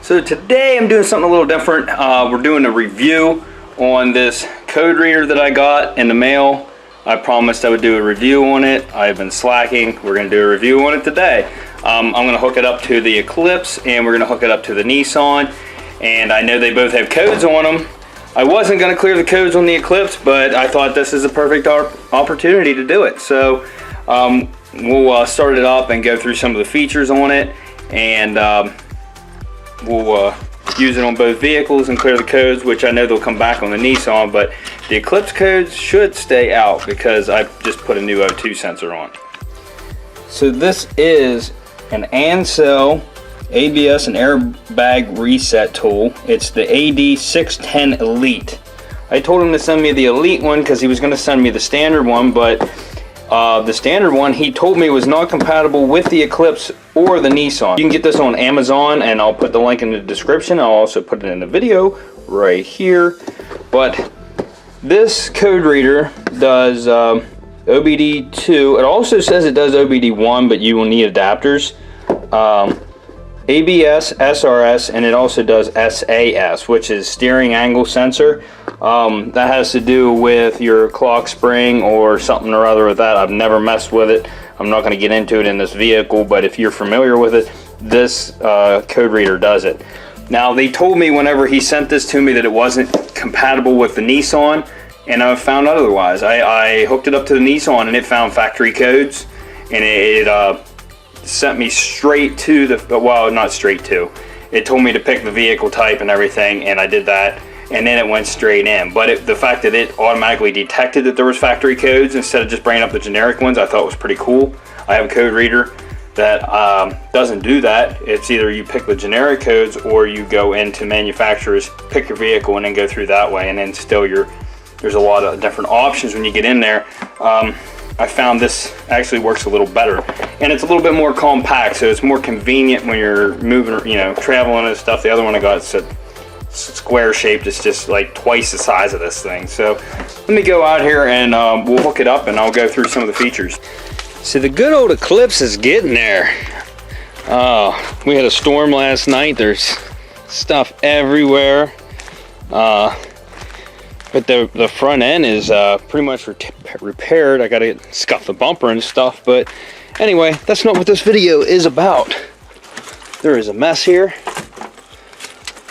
So today I'm doing something a little different. We're doing a review on this code reader that I got in the mail. I promised I would do a review on it. I've been slacking. We're going to do a review on it today. I'm going to hook it up to the Eclipse and we're going to hook it up to the Nissan. And I know they both have codes on them. I wasn't going to clear the codes on the Eclipse, but I thought this is a perfect opportunity to do it. So we'll start it up and go through some of the features on it, and we'll use it on both vehicles and clear the codes, which I know they'll come back on the Nissan, but the Eclipse codes should stay out because I just put a new O2 sensor on. So this is an ANCEL ABS and airbag reset tool. It's the AD610 Elite. I told him to send me the Elite one because he was going to send me the standard one, but the standard one he told me was not compatible with the Eclipse or the Nissan. You can get this on Amazon, and I'll put the link in the description. I'll also put it in the video right here. But this code reader does OBD2. It also says it does OBD1, but you will need adapters. ABS, SRS, and it also does SAS, which is steering angle sensor. That has to do with your clock spring or something or other with that. I've never messed with it. I'm not going to get into it in this vehicle, but if you're familiar with it, this code reader does it. Now, they told me whenever he sent this to me that it wasn't compatible with the Nissan, and I found out otherwise. I hooked it up to the Nissan and it found factory codes, and it sent me straight to the, well, not straight to, it told me to pick the vehicle type and everything, and I did that, and then it went straight in. But the fact that it automatically detected that there was factory codes instead of just bringing up the generic ones, I thought was pretty cool. I have a code reader that doesn't do that. It's either you pick the generic codes or you go into manufacturers, pick your vehicle, and then go through that way, and then still there's a lot of different options when you get in there. I found this actually works a little better, and it's a little bit more compact, so it's more convenient when you're moving, you know, traveling and stuff. The other one I got, it's square shaped. It's just like twice the size of this thing. So let me go out here and we'll hook it up and I'll go through some of the features. So the good old Eclipse is getting there. We had a storm last night. There's stuff everywhere. But the front end is pretty much repaired. I gotta scuff the bumper and stuff, but anyway, that's not what this video is about. There is a mess here.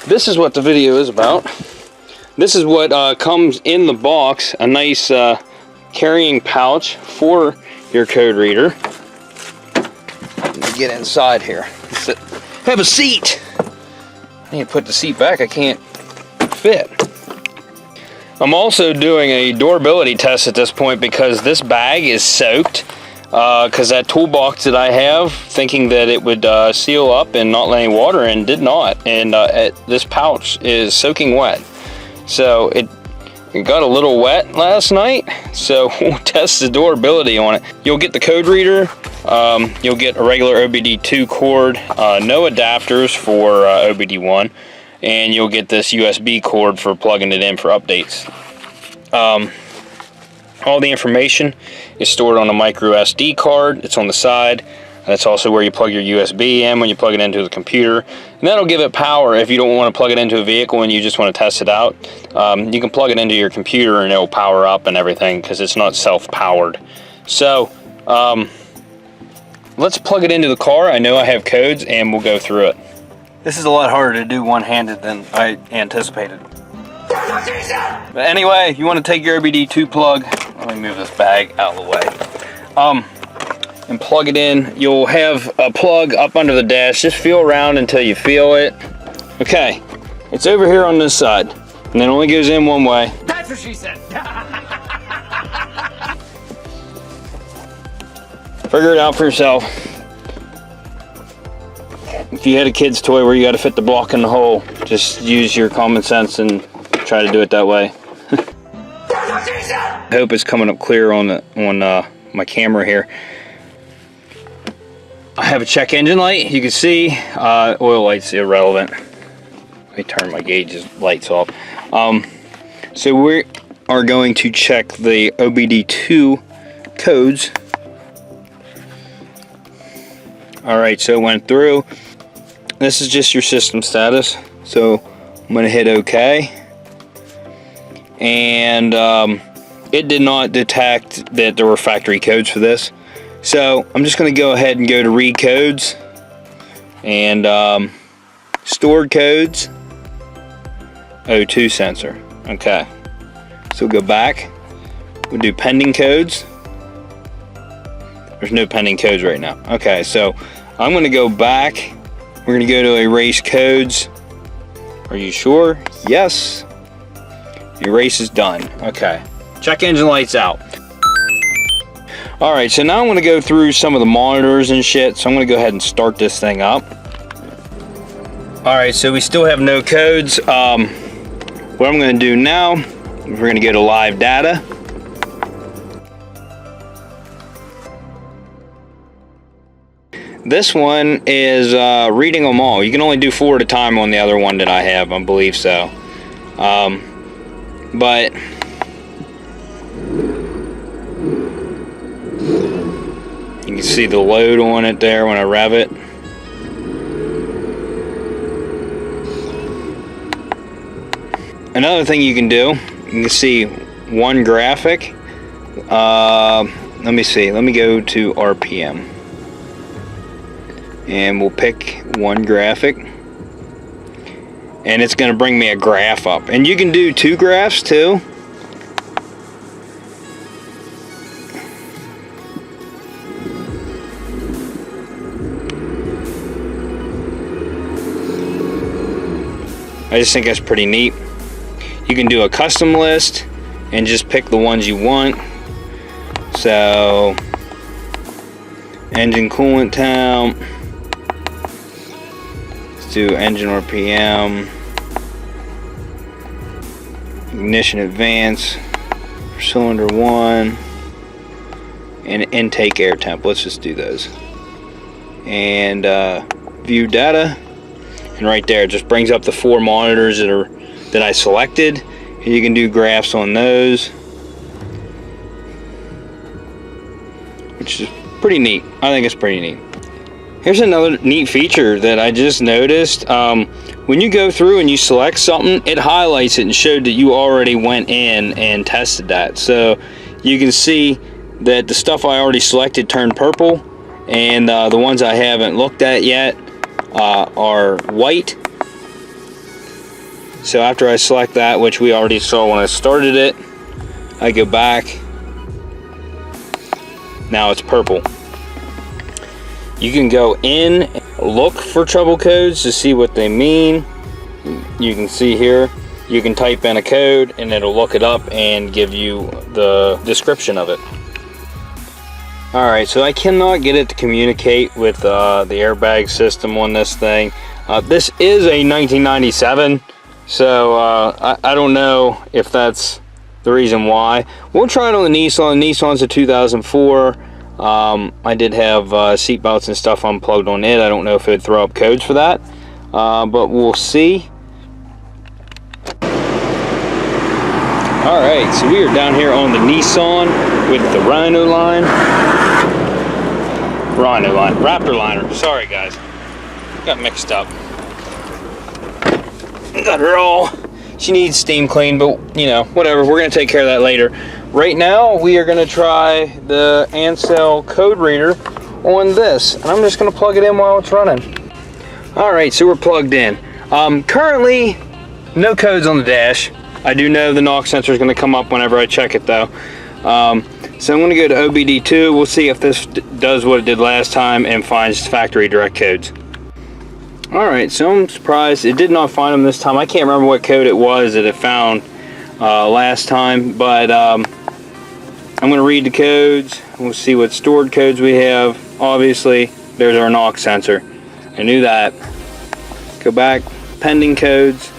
This is what the video is about. This is what comes in the box, a nice carrying pouch for your code reader. Let me get inside here. Have a seat. I need to put the seat back. I can't fit. I'm also doing a durability test at this point because this bag is soaked, because that toolbox that I have, thinking that it would seal up and not let any water in, did not, and this pouch is soaking wet. So it got a little wet last night, so we'll test the durability on it. You'll get the code reader, you'll get a regular OBD2 cord, no adapters for OBD1, and you'll get this USB cord for plugging it in for updates. All the information is stored on a micro SD card. It's on the side. That's also where you plug your USB in when you plug it into the computer. And that'll give it power if you don't want to plug it into a vehicle and you just want to test it out. You can plug it into your computer and it'll power up and everything because it's not self-powered. So let's plug it into the car. I know I have codes and we'll go through it. This is a lot harder to do one-handed than I anticipated. But anyway, if you want to take your OBD2 plug, let me move this bag out of the way, and plug it in. You'll have a plug up under the dash. Just feel around until you feel it. Okay, it's over here on this side, and it only goes in one way. That's what she said. Figure it out for yourself. If you had a kid's toy where you got to fit the block in the hole, just use your common sense and try to do it that way. I hope it's coming up clear on my camera here. I have a check engine light. You can see oil light's irrelevant. Let me turn my gauge lights off. So we are going to check the OBD2 codes. Alright, so it went through. this is just your system status. So I'm going to hit OK. And it did not detect that there were factory codes for this. So I'm just going to go ahead and go to read codes and stored codes, O2 sensor. Okay, so we'll go back. We'll do pending codes. There's no pending codes right now. Okay, so I'm going to go back. We're going to go to erase codes. Are you sure? Yes. Erase is done. Okay. Check engine lights out. Alright, so now I'm going to go through some of the monitors and shit. So I'm going to go ahead and start this thing up. Alright, so we still have no codes. What I'm going to do now, we're going to go to live data. This one is reading them all. You can only do 4 at a time on the other one that I have, I believe so. But you can see the load on it there when I rev it. Another thing you can do, you can see one graphic. Let me see, let me go to RPM. And we'll pick one graphic. And it's going to bring me a graph up. And you can do 2 graphs too. I just think that's pretty neat. You can do a custom list and just pick the ones you want. So, engine coolant temp. Let's do engine RPM. Ignition advance. Cylinder 1. And intake air temp. Let's just do those. And view data. And right there, it just brings up the 4 monitors that I selected. And you can do graphs on those, which is pretty neat. I think it's pretty neat. Here's another neat feature that I just noticed. When you go through and you select something, it highlights it and showed that you already went in and tested that. So you can see that the stuff I already selected turned purple, and the ones I haven't looked at yet are white. So after I select that, which we already saw when I started it, I go back. Now it's purple. You can go in, look for trouble codes to see what they mean. You can see here, you can type in a code and it'll look it up and give you the description of it. Alright, so I cannot get it to communicate with the airbag system on this thing. This is a 1997, so I don't know if that's the reason why. We'll try it on the Nissan. Nissan's a 2004. I did have seat belts and stuff unplugged on it. I don't know if it would throw up codes for that, but we'll see. Alright, so we are down here on the Nissan with the Rhino line. Raptor liner. Sorry guys, got mixed up. Got her all. She needs steam clean, but you know, whatever. We're gonna take care of that later. Right now, we are gonna try the ANCEL code reader on this, and I'm just gonna plug it in while it's running. All right, so we're plugged in. Currently, no codes on the dash. I do know the knock sensor is gonna come up whenever I check it though. So I'm gonna go to OBD2. We'll see if this does what it did last time and finds factory direct codes. All right, so I'm surprised it did not find them this time. I can't remember what code it was that it found last time, but I'm going to read the codes. We'll see what stored codes we have. Obviously, there's our knock sensor. I knew that. Go back, pending codes,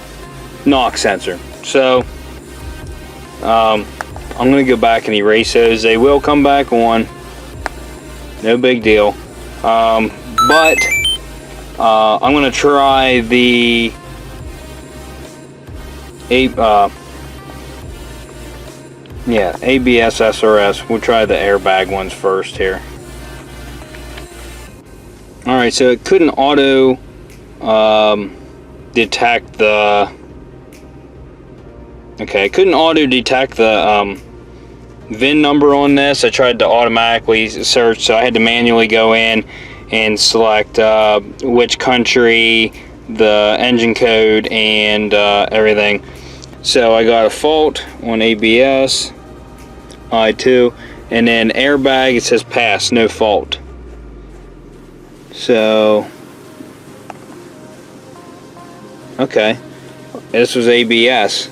knock sensor. So I'm going to go back and erase those. They will come back on. No big deal. But I'm going to try the ABS SRS. We'll try the airbag ones first here. Alright, so it couldn't auto detect the... Okay, I couldn't auto detect the VIN number on this. I tried to automatically search, so I had to manually go in and select which country, the engine code, and everything. So I got a fault on ABS, I2, and then airbag, it says pass, no fault. So, okay, this was ABS.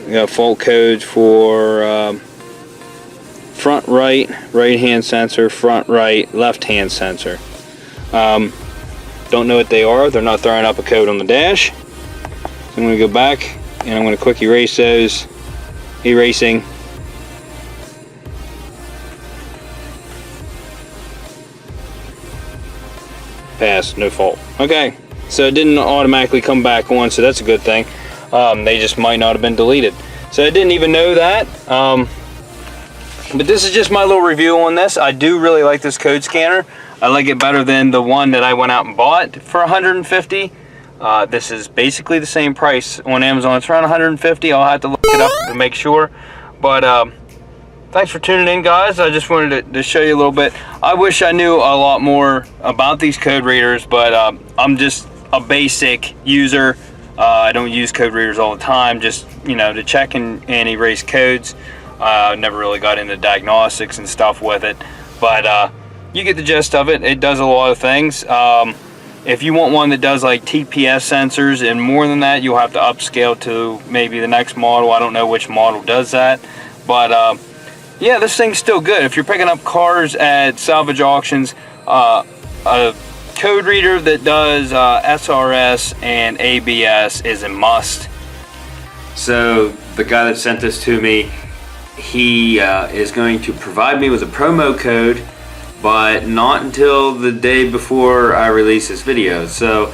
We got fault codes for front right hand sensor, front right left hand sensor. Don't know what they are. They're not throwing up a code on the dash. So I'm going to go back and I'm going to quick erase those. Erasing. Pass, no fault. Okay, so it didn't automatically come back on, so that's a good thing. They just might not have been deleted. So I didn't even know that. But this is just my little review on this. I do really like this code scanner. I like it better than the one that I went out and bought for $150. This is basically the same price on Amazon. It's around $150. I'll have to look it up to make sure. But thanks for tuning in, guys. I just wanted to show you a little bit. I wish I knew a lot more about these code readers, but I'm just a basic user. I don't use code readers all the time, just, you know, to check and erase codes. Never really got into diagnostics and stuff with it, but you get the gist of it. It does a lot of things. If you want one that does like TPS sensors and more than that, you'll have to upscale to maybe the next model. I don't know which model does that, but yeah, this thing's still good. If you're picking up cars at salvage auctions, a code reader that does SRS and ABS is a must. So the guy that sent this to me, he is going to provide me with a promo code, but not until the day before I release this video. So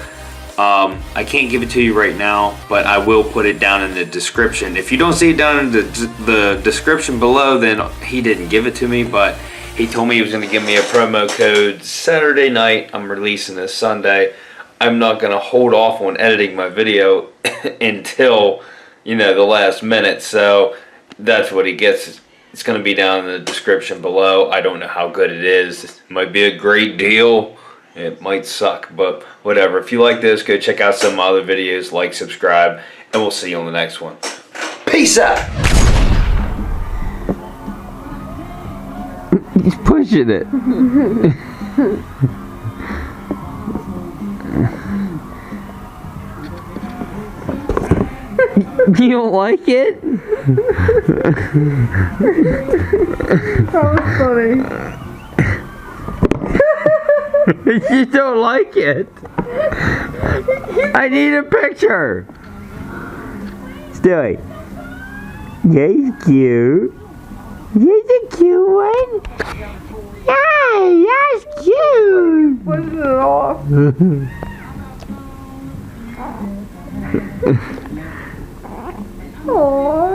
I can't give it to you right now, but I will put it down in the description. If you don't see it down in the description below, then he didn't give it to me, but he told me he was going to give me a promo code Saturday night. I'm releasing this Sunday. I'm not going to hold off on editing my video until, you know, the last minute. So that's what he gets. It's going to be down in the description below. I don't know how good it is. It might be a great deal. It might suck, but whatever. If you like this, go check out some other videos, like, subscribe, and we'll see you on the next one. Peace out! He's pushing it. You don't like it? That was funny. You don't like it? I need a picture. Stewie. Yeah, he's cute. He's a cute one. Yeah, that's cute. Pushing it off. Aww.